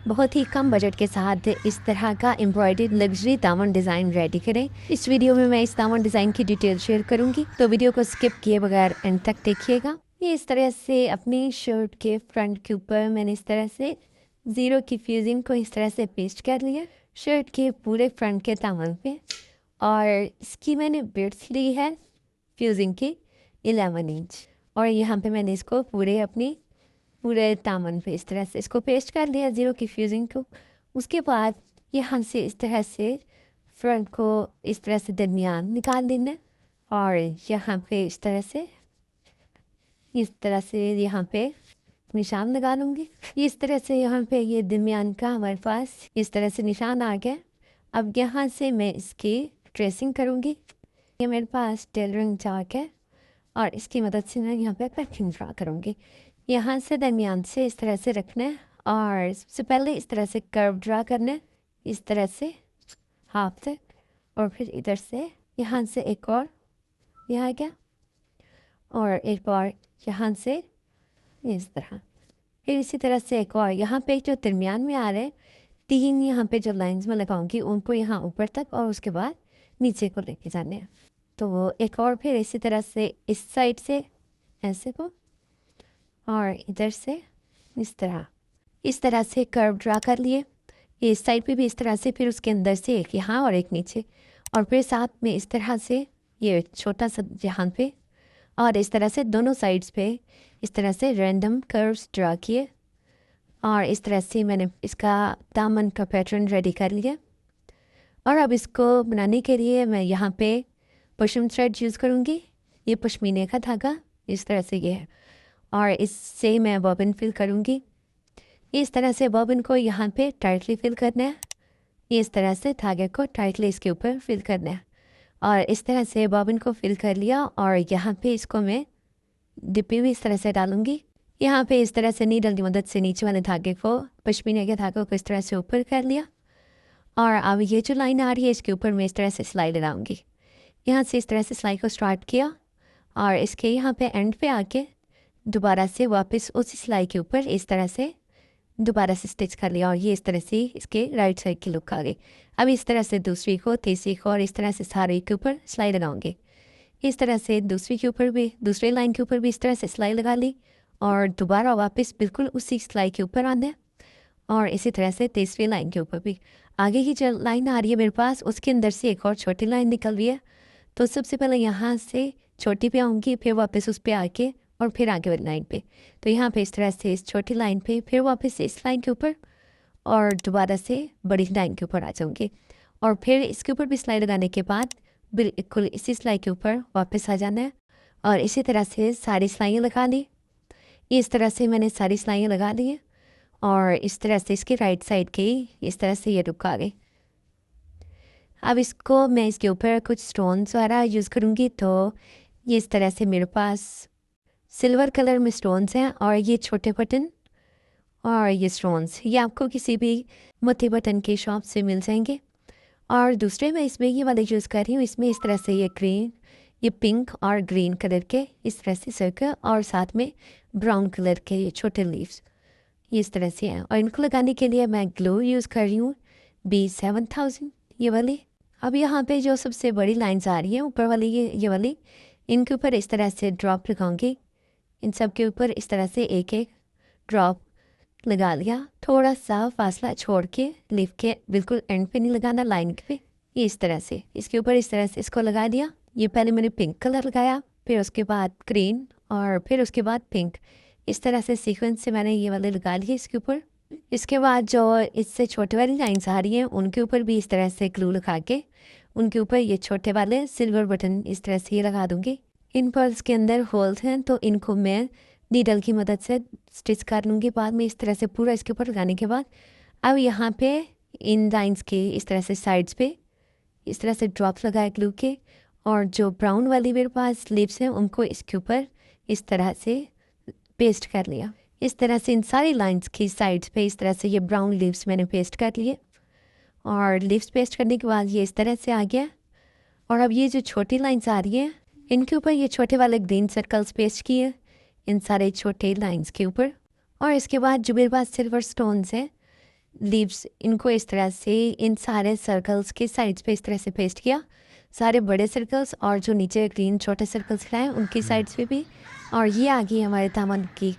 बहुत ही कम बजट के साथ इस तरह का एम्ब्रॉयडर्ड लग्जरी दामन डिज़ाइन रेडी करें। इस वीडियो में मैं इस दामन डिज़ाइन की डिटेल शेयर करूंगी, तो वीडियो को स्किप किए बगैर एंड तक देखिएगा। ये इस तरह से अपनी शर्ट के फ्रंट के ऊपर मैंने इस तरह से ज़ीरो की फ्यूजिंग को इस तरह से पेस्ट कर लिया शर्ट के पूरे फ्रंट के दामन पे, और इसकी मैंने बिड्स ली है फ्यूजिंग की 11 इंच, और यहाँ पे मैंने इसको पूरे दामन पे इस तरह से इसको पेस्ट कर लिया ज़ीरो की फ्यूजिंग को। उसके बाद यहाँ से इस तरह से फ्रंट को इस तरह से दरमियान निकाल देना है, और यहाँ पे इस तरह से यहाँ पे निशान लगा लूँगी। इस तरह से यहाँ पे ये दरमियान का हमारे पास इस तरह से निशान आ गया। अब यहाँ से मैं इसकी ट्रेसिंग करूँगी। ये मेरे पास टेलरिंग चाक है, और इसकी मदद से मैं यहाँ पे पैटर्न ड्रा करूँगी। यहाँ से दरमियान से इस तरह से रखना है, और सबसे पहले इस तरह से कर्व ड्रा करना है, इस तरह से हाफ तक, और फिर इधर से यहाँ से एक और यहाँ आ गया, और एक और यहाँ से इस तरह, फिर इसी तरह से एक और यहाँ पे जो दरमियान में आ रहे हैं 3 यहाँ पे जो लाइंस में लगाऊंगी उनको यहाँ ऊपर तक और उसके बाद नीचे को लेके जाने हैं। तो एक और फिर इसी तरह से इस साइड से ऐसे को, और इधर से इस तरह से कर्व ड्रा कर लिए। इस साइड पे भी इस तरह से, फिर उसके अंदर से एक यहाँ और एक नीचे, और फिर साथ में इस तरह से ये छोटा सा यहाँ पे, और इस तरह से दोनों साइड्स पे इस तरह से रैंडम कर्व्स ड्रा किए, और इस तरह से मैंने इसका दामन का पैटर्न रेडी कर लिया। और अब इसको बनाने के लिए मैं यहाँ पे पश्मीना थ्रेड यूज़ करूँगी। ये पश्मीने का धागा इस तरह से ये है, और इससे मैं बॉबिन फिल करूँगी। इस तरह से बॉबिन को यहाँ पे टाइटली फिल करना है, इस तरह से धागे को टाइटली इसके ऊपर फिल करना है, और इस तरह से बॉबिन को फिल कर लिया। और यहाँ पे इसको मैं डिप्पी भी इस तरह से डालूँगी। यहाँ पे इस तरह से नीडल की मदद से नीचे वाले धागे को, पश्मीने के धागे को इस तरह से ऊपर कर लिया, और अब ये जो लाइन आ रही है इसके ऊपर मैं इस तरह से सिलाई लगाऊंगी। यहाँ से इस तरह से सिलाई को स्टार्ट किया, और इसके यहाँ पे एंड पे आके दोबारा से वापस उसी सिलाई के ऊपर इस तरह से दोबारा से स्टिच कर लिया, और ये इस तरह से इसके राइट साइड की लुक आ गई। अब इस तरह से दूसरी को, तीसरी को, और इस तरह से सारे के ऊपर सिलाई लगाऊंगी। इस तरह से दूसरी के ऊपर भी, दूसरे लाइन के ऊपर भी इस तरह से सिलाई लगा ली, और दोबारा वापस बिल्कुल उसी सिलाई के ऊपर आना है, और इसी तरह से तीसरी लाइन के ऊपर भी। आगे की जो लाइन आ रही है मेरे पास उसके अंदर से एक और छोटी लाइन निकल रही है, तो सबसे पहले यहाँ से छोटी पे आऊँगी, फिर वापस उस पर आके और फिर आगे वाली लाइन पे। तो यहाँ पे इस तरह से इस छोटी लाइन पे, फिर वापस इस लाइन के ऊपर, और दोबारा से बड़ी लाइन के ऊपर आ जाऊँगी, और फिर इसके ऊपर भी सिलाई लगाने के बाद बिल्कुल इसी सिलाई के ऊपर वापस आ जाना है, और इसी तरह से सारी सिलाइयाँ लगा ली। इस तरह से मैंने सारी सिलाइयाँ लगा ली हैं, और इस तरह से इसके राइट साइड की इस तरह से ये रुक आ गई। अब इसको मैं इसके ऊपर कुछ स्टोन्स वगैरह यूज़ करूँगी। तो ये इस तरह से मेरे पास सिल्वर कलर में स्टोन्स हैं, और ये छोटे बटन और ये स्टोन्स ये आपको किसी भी मोती बटन की शॉप से मिल जाएंगे। और दूसरे मैं इसमें ये वाले यूज़ कर रही हूँ, इसमें इस तरह से ये पिंक और ग्रीन कलर के इस तरह से सर्कल, और साथ में ब्राउन कलर के ये छोटे लीव्स ये इस तरह से हैं। और इनको लगाने के लिए मैं ग्लू यूज़ कर रही हूँ B7000 ये वाली। अब यहाँ पे जो सबसे बड़ी लाइंस आ रही हैं ऊपर वाली ये वाली, इनके ऊपर इस तरह से ड्रॉप लगाऊंगी। इन सब के ऊपर इस तरह से एक एक ड्रॉप लगा लिया, थोड़ा सा फासला छोड़ के लीफ के बिल्कुल एंड पे नहीं लगाना, लाइन पे। ये इस तरह से इसके ऊपर इस तरह से इसको लगा दिया। ये पहले मैंने पिंक कलर लगाया, फिर उसके बाद ग्रीन, और फिर उसके बाद पिंक। इस तरह से सीक्वेंस से मैंने ये वाले लगा लिए इसके ऊपर। इसके बाद जो इससे छोटे वाली लाइन्स आ रही हैं उनके ऊपर भी इस तरह से ग्लू लगा के उनके ऊपर ये छोटे वाले सिल्वर बटन इस तरह से ये लगा दूँगी। इन पर्ल्स के अंदर होल्स हैं, तो इनको मैं नीडल की मदद से स्टिच कर लूँगी बाद में। इस तरह से पूरा इसके ऊपर लगाने के बाद अब यहाँ पे इन लाइन्स के इस तरह से साइड्स पे इस तरह से ड्रॉप्स लगाए ग्लू के, और जो ब्राउन वाली मेरे पास लिप्स हैं उनको इसके ऊपर इस तरह से पेस्ट कर लिया। इस तरह से इन सारी लाइन्स की साइड्स पे इस तरह से ये ब्राउन लिप्स मैंने पेस्ट कर लिए, और लिप्स पेस्ट करने के बाद ये इस तरह से आ गया। और अब ये जो छोटी लाइन्स आ रही हैं इनके ऊपर ये छोटे वाले ग्रीन सर्कल्स पेस्ट किए इन सारे छोटे लाइन्स के ऊपर। और इसके बाद जो मेरे पास सिल्वर स्टोन्स हैं लीव्स, इनको इस तरह से इन सारे सर्कल्स के साइड्स पे इस तरह से पेस्ट किया, सारे बड़े सर्कल्स और जो नीचे ग्रीन छोटे सर्कल्स खिलाए उनकी साइड्स पे भी। और ये आ गई हमारे दामन की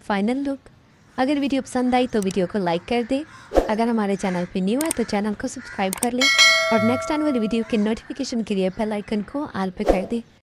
फाइनल लुक। अगर वीडियो पसंद आई तो वीडियो को लाइक कर दें, अगर हमारे चैनल पे न्यू है तो चैनल को सब्सक्राइब कर लें और नेक्स्ट आने वाली वीडियो के नोटिफिकेशन के लिए बेल आइकन को ऑल पे कर दें।